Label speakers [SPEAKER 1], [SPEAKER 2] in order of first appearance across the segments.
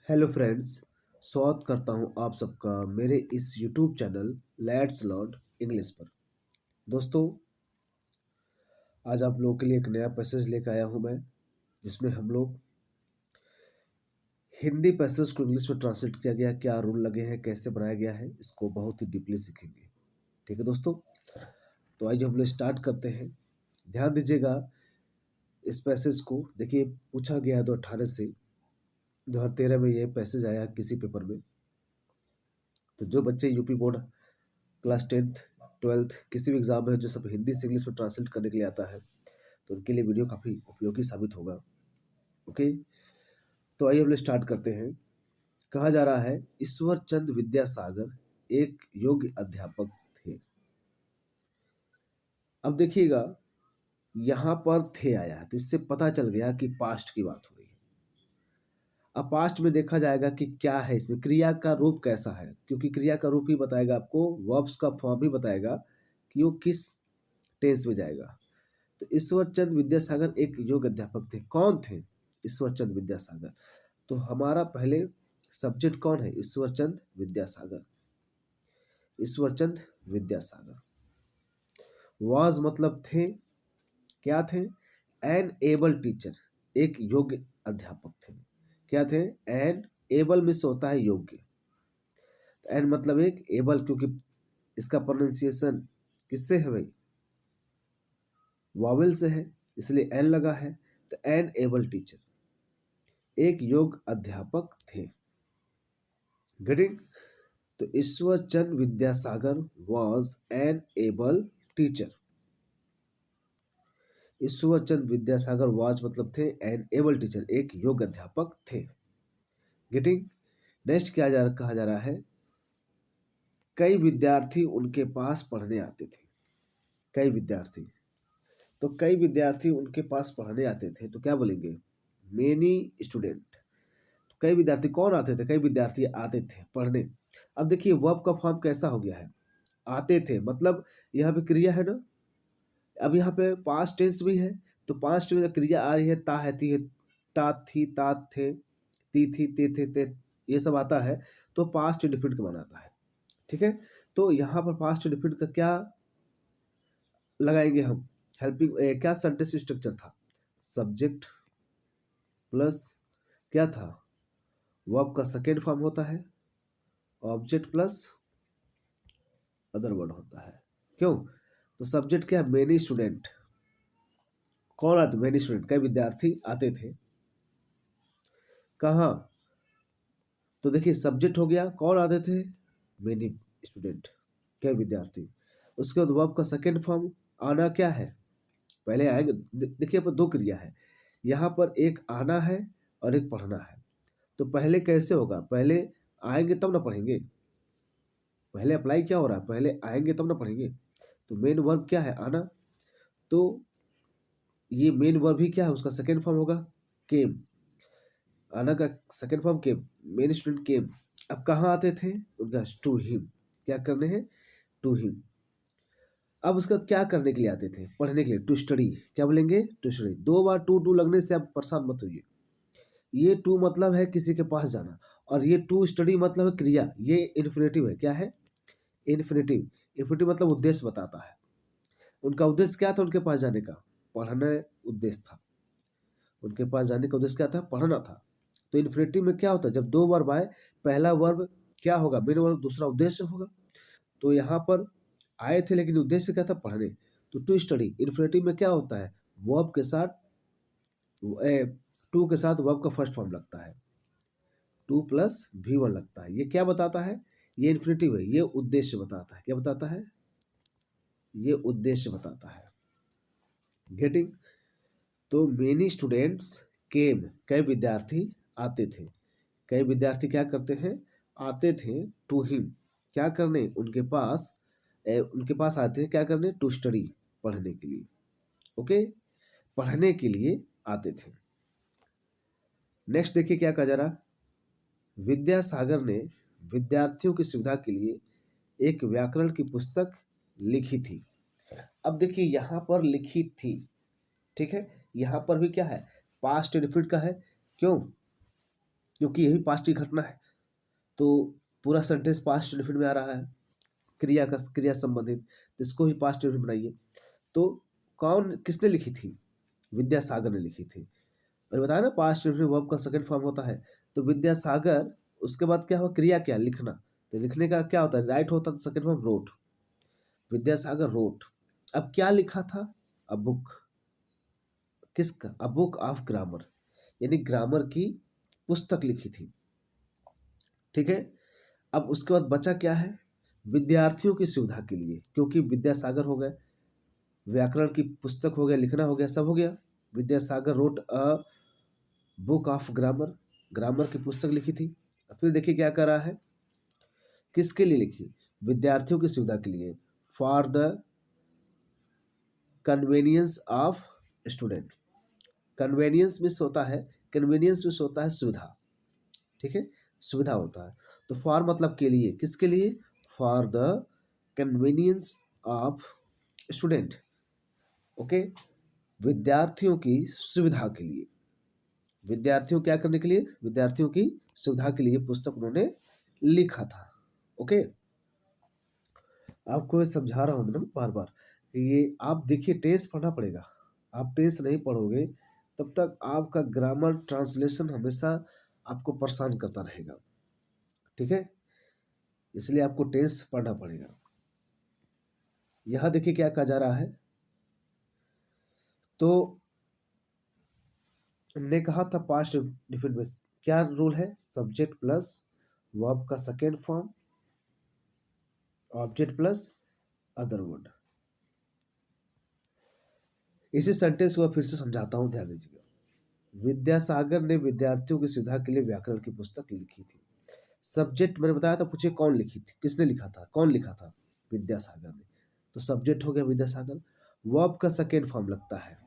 [SPEAKER 1] Hello friends. स्वागत करता हूं आप सबका मेरे इस YouTube channel let's learn English पर। दोस्तों, आज आप लोगों के लिए एक नया पैसेज लेकर आया हूं मैं, जिसमें हम लोग हिंदी पैसेज को इंग्लिश में ट्रांसलेट किया गया, क्या रूल लगे हैं, कैसे बनाया गया है, इसको बहुत ही डीपली सीखेंगे। ठीक है दोस्तों, तो आइए हम लोग स्टार्ट करते हैं। ध्यान दीजिएगा इस पैसेज को। देखिए, पूछा गया है 2018 से 2013 में ये पैसेज आया किसी पेपर में। तो जो बच्चे UP board class 10th 12th किसी भी एग्जाम में जो सब हिंदी से इंग्लिश में ट्रांसलेट करने के लिए आता है, तो उनके लिए वीडियो काफ़ी उपयोगी साबित होगा। ओके, तो आइए हम लोग स्टार्ट करते हैं। कहा जा रहा है, ईश्वर चंद विद्यासागर एक योग्य अध्यापक थे। अब देखिएगा, यहाँ पर थे आया है, तो इससे पता चल गया कि पास्ट की बात हो रही है। अब पास्ट में देखा जाएगा कि क्या है, इसमें क्रिया का रूप कैसा है, क्योंकि क्रिया का रूप ही बताएगा आपको, वर्ब्स का फॉर्म ही बताएगा कि वो किस टेंस में जाएगा। तो ईश्वरचंद विद्यासागर एक योग अध्यापक थे। कौन थे ईश्वरचंद विद्यासागर? तो हमारा पहले सब्जेक्ट कौन है? ईश्वरचंद विद्यासागर। ईश्वरचंद विद्यासागर वाज मतलब थे, क्या थे? एन एबल टीचर, एक योग्य अध्यापक थे। क्या थे? एन एबल में से होता है योग्य। तो एन मतलब एक, एबल क्योंकि इसका प्रोनाउंसिएशन किससे है भाई? वावेल से है, इसलिए एन लगा है। तो एन एबल टीचर, एक योग अध्यापक थे। गेटिंग? तो Ishwarchand Vidyasagar was an able teacher. Ishwarchand Vidyasagar was मतलब थे एन एबल टीचर, एक योग अध्यापक थे। गेटिंग? नेक्स्ट क्या कहा जा रहा है, कई विद्यार्थी उनके पास पढ़ने आते थे। कई विद्यार्थी, तो कई विद्यार्थी उनके पास पढ़ने आते थे, तो क्या बोलेंगे? Many student. कई विद्यार्थी कौन आते थे? कई विद्यार्थी आते थे पढ़ने। अब देखिए, वर्ब का फॉर्म कैसा हो गया है? आते थे, मतलब यहाँ पे क्रिया है ना। अब यहाँ पे पास्ट टेंस भी है, तो पास्ट में जो क्रिया आ रही है, ता है, ती है, ता थी, तात थे, ती थी, ते, ये सब आता है, तो पास्ट इंडेफिनिट का बनाता है। ठीक है, तो यहाँ पर पास्ट इंडेफिनिट का क्या लगाएंगे हम? हेल्पिंग क्या सेंटेंस स्ट्रक्चर था? सब्जेक्ट प्लस क्या था? वर्ब का सेकेंड फॉर्म होता है ऑब्जेक्ट प्लस अदर वर्ड होता है। क्यों? तो सब्जेक्ट क्या है? Many student. कौन आते? मेनी स्टूडेंट, कई विद्यार्थी आते थे। कहाँ? तो देखिए, सब्जेक्ट हो गया, कौन आते थे? मेनी स्टूडेंट, कई विद्यार्थी। उसके बाद वर्ब का सेकेंड फॉर्म आना क्या है? पहले आएंगे। देखिए, पर दो क्रिया है यहाँ पर, एक आना है और एक पढ़ना है। तो पहले कैसे होगा? पहले आएंगे तब ना पढ़ेंगे। पहले अप्लाई क्या हो रहा है? पहले आएंगे तब ना पढ़ेंगे। तो मेन वर्ब क्या है? आना। तो ये मेन वर्ब ही क्या है? उसका सेकेंड फॉर्म होगा केम। आना का सेकेंड फॉर्म केम, मेन स्टूडेंट केम। अब कहाँ आते थे? उनका टू हिम। क्या करने हैं? To him. अब उसके बाद क्या करने के लिए आते थे? पढ़ने के लिए, टू स्टडी। क्या बोलेंगे? To study. दो बार टू टू लगने से आप परेशान मत होइए। ये टू मतलब है किसी के पास जाना, और ये टू स्टडी मतलब है क्रिया, ये इन्फिनेटिव है। क्या है? इन्फिनेटिव। इन्फिनेटिव मतलब उद्देश्य बताता है। उनका उद्देश्य क्या था? उनके पास जाने का पढ़ना उद्देश्य था। उनके पास जाने का उद्देश्य क्या था? पढ़ना था। तो इन्फिनेटिव में क्या होता है? जब दो वर्ब आए, पहला वर्ब क्या होगा? मेन वर्ब, दूसरा उद्देश्य होगा। तो यहाँ पर आए थे, लेकिन उद्देश्य क्या था? पढ़ने। तो टू स्टडी इन्फिनेटिव में क्या होता है? वर्ब के साथ टू के साथ वर्ब का फर्स्ट फॉर्म लगता है, टू प्लस V1 लगता है। ये क्या बताता है? ये इन्फिनेटिव है, ये उद्देश्य बताता है। क्या बताता है? ये उद्देश्य बताता है। गेटिंग? तो मेनी स्टूडेंट्स केम, कई विद्यार्थी आते थे। कई विद्यार्थी क्या करते हैं? आते थे टू हिम। क्या करने? उनके पास। उनके पास आते हैं क्या करने? टू स्टडी, पढ़ने के लिए। ओके, पढ़ने के लिए आते थे। नेक्स्ट देखिए क्या कहा जा रहा। विद्यासागर ने विद्यार्थियों की सुविधा के लिए एक व्याकरण की पुस्तक लिखी थी। अब देखिए, यहाँ पर लिखी थी, ठीक है, यहाँ पर भी क्या है? पास्ट इंडेफिनिट का है। क्यों? क्योंकि यही पास्ट की घटना है, तो पूरा सेंटेंस पास्ट इंडेफिनिट में आ रहा है, क्रिया संबंधित, इसको ही पास्ट इंडेफिनिट बनाइए। तो किसने लिखी थी? विद्यासागर ने लिखी थी। और बताया ना पास्ट इंडेफिनिट वर्ब का सेकंड फॉर्म होता है। तो विद्यासागर, उसके बाद क्या हुआ? क्रिया क्या? लिखना। तो लिखने का क्या होता है? राइट होता है, तो second form wrote. Vidyasagar wrote. अब क्या लिखा था? A book. किसका? अ बुक ऑफ ग्रामर, यानी ग्रामर की पुस्तक लिखी थी। ठीक है। अब उसके बाद बचा क्या है? विद्यार्थियों की सुविधा के लिए, क्योंकि विद्यासागर हो गए, व्याकरण की पुस्तक हो गया, लिखना हो गया, सब हो गया। Vidyasagar wrote a book of grammar, grammar की पुस्तक लिखी थी। फिर देखिए क्या कर रहा है, किसके लिए लिखी? विद्यार्थियों की सुविधा के लिए, for the convenience of student. Convenience miss होता है, कन्वीनियंस मिस होता है सुविधा। ठीक है, सुविधा होता है। तो फॉर मतलब के लिए, किसके लिए? For the convenience of student. Okay, विद्यार्थियों की सुविधा के लिए, विद्यार्थियों क्या करने के लिए? विद्यार्थियों की सुविधा के लिए पुस्तक उन्होंने लिखा था। ओके, आपको समझा रहा हूँ मैं बार बार, ये आप देखिए टेंस पढ़ना पड़ेगा। आप टेंस नहीं पढ़ोगे तब तक आपका ग्रामर ट्रांसलेशन हमेशा आपको परेशान करता रहेगा। ठीक है, इसलिए आपको टेंस पढ़ना पड़ेगा। यहां देखिए क्या कहा जा रहा है, तो हमने कहा था पास्ट डिफिनिट में क्या रूल है? सब्जेक्ट प्लस वर्ब का second form, object plus other word. इसी सेंटेंस को फिर से समझाता हूं, ध्यान दीजिएगा। विद्यासागर ने विद्यार्थियों की सुविधा के लिए व्याकरण की पुस्तक लिखी थी। सब्जेक्ट मैंने बताया था, पूछे कौन लिखी थी, किसने लिखा था, कौन लिखा था? विद्यासागर ने। तो सब्जेक्ट हो गया विद्यासागर। वर्ब का सेकेंड फॉर्म लगता है,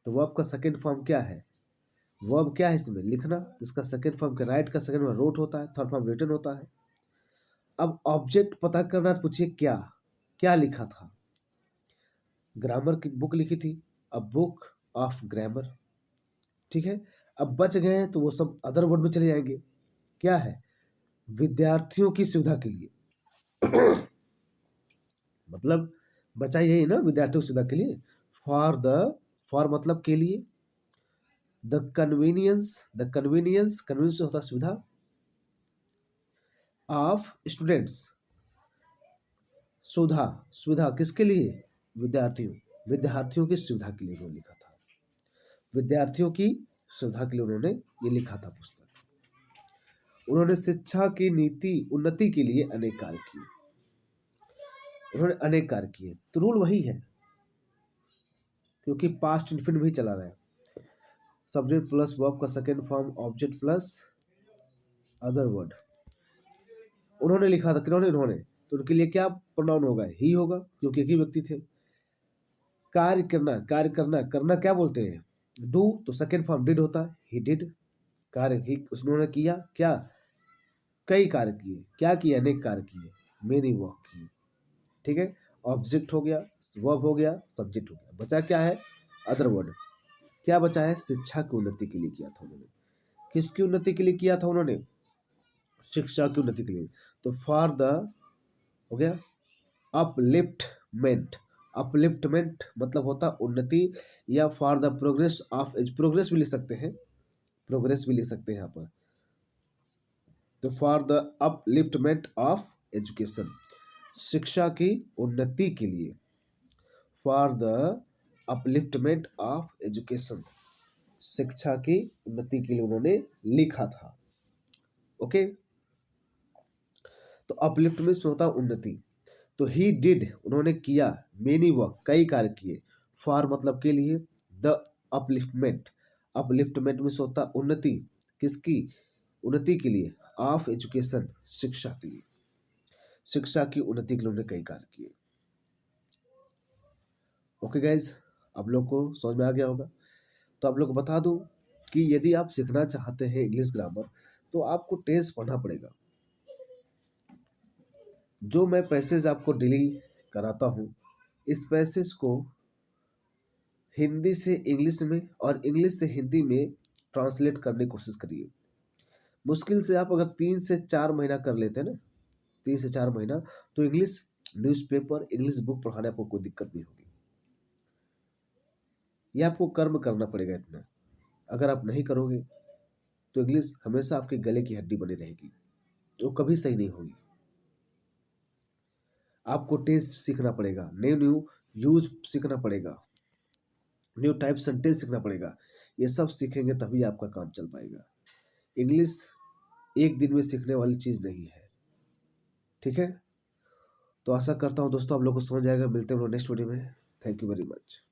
[SPEAKER 1] तो वर्ब का सेकेंड फॉर्म क्या है? वर्ब क्या है इसमें? लिखना। तो इसका सेकेंड फॉर्म के राइट का सेकेंड फॉर्म रोट होता है, थर्ड फॉर्म रिटन होता है। अब ऑब्जेक्ट पता करना है, तो पूछिए क्या, क्या लिखा था? ग्रामर की बुक लिखी थी, अ बुक ऑफ ग्रामर। ठीक है, अब बच गए हैं तो वो सब अदर वर्ड में चले जाएंगे। क्या है? विद्यार्थियों की सुविधा के लिए। मतलब बचा यही ना, विद्यार्थियों की सुविधा के लिए। फॉर द, फॉर मतलब के लिए, द कन्वीनियंस, कन्वीनियंस होता है सुविधा, ऑफ स्टूडेंट्स, सुविधा, सुविधा किसके लिए? विद्यार्थियों, विद्यार्थियों की सुविधा के लिए उन्होंने लिखा था। विद्यार्थियों की सुविधा के लिए उन्होंने ये लिखा था पुस्तक। उन्होंने शिक्षा की नीति उन्नति के लिए अनेक कार्य किए। उन्होंने अनेक कार्य किए, तो रूल वही है, क्योंकि पास्ट इन्फिनिट भी चला रहा है। सब्जेक्ट प्लस वर्ब का second form, object plus other word. उन्होंने लिखा था, किन्होंने? इन्होंने। तो उनके लिए क्या प्रोनाउन होगा? ही होगा, क्योंकि एक ही व्यक्ति थे। कार्य करना, कार्य करना, करना क्या बोलते हैं? डू। तो सेकेंड फॉर्म डिड होता है, ही डिड। कार्य ही उन्होंने किया, क्या? कई कार्य किए। क्या किए? अनेक कार्य किए, मेनी वर्क किए। ठीक है, ऑब्जेक्ट हो गया, वर्ब हो गया, सब्जेक्ट हो गया, बचा क्या है? Other word. क्या बचा है? शिक्षा की उन्नति के लिए किया था उन्होंने। किसकी उन्नति के लिए किया था उन्होंने? शिक्षा की उन्नति के लिए। तो फॉर द हो गया अपलिफ्टमेंट। अपलिफ्टमेंट मतलब होता उन्नति, या for the progress of age, progress भी लिख सकते हैं, प्रोग्रेस भी लिख सकते हैं यहाँ पर। तो for the upliftment of education, शिक्षा की उन्नति के लिए। For the upliftment of education, शिक्षा की उन्नति के लिए उन्होंने लिखा था। ओके, तो अपलिफ्टमेंट में होता है उन्नति। तो ही डिड, उन्होंने किया, मेनी वर्क, कई कार्य किए, फॉर मतलब के लिए, द अपलिफ्टमेंट, अपलिफ्टमेंट में होता है उन्नति, किसकी? उन्नति के लिए, ऑफ एजुकेशन, शिक्षा के लिए, शिक्षा की उन्नति के लिए उन्होंने कई कार्य किए। ओके गाइज, आप लोग को समझ में आ गया होगा। तो आप लोग को बता दूं कि यदि आप सीखना चाहते हैं इंग्लिश ग्रामर, तो आपको टेंस पढ़ना पड़ेगा। जो मैं पैसेज आपको डेली कराता हूँ, इस पैसेज को हिंदी से इंग्लिश में और इंग्लिश से हिंदी में ट्रांसलेट करने की कोशिश करिए। मुश्किल से आप अगर 3 से 4 महीना कर लेते हैं ना, 3 से 4 महीना, तो इंग्लिश न्यूज़पेपर, इंग्लिश बुक पढ़ाने आपको कोई दिक्कत नहीं होगी। ये आपको कर्म करना पड़ेगा इतना। अगर आप नहीं करोगे तो इंग्लिश हमेशा आपके गले की हड्डी बनी रहेगी, वो कभी सही नहीं होगी। आपको टेंस सीखना पड़ेगा, न्यू न्यू यूज सीखना पड़ेगा, न्यू टाइप सेंटेंस सीखना पड़ेगा। ये सब सीखेंगे तभी आपका काम चल पाएगा। इंग्लिश एक दिन में सीखने वाली चीज़ नहीं है, ठीक है। तो आशा करता हूँ दोस्तों आप लोग को समझ आएगा। मिलते हैं हम लोग नेक्स्ट वीडियो में। Thank you very much.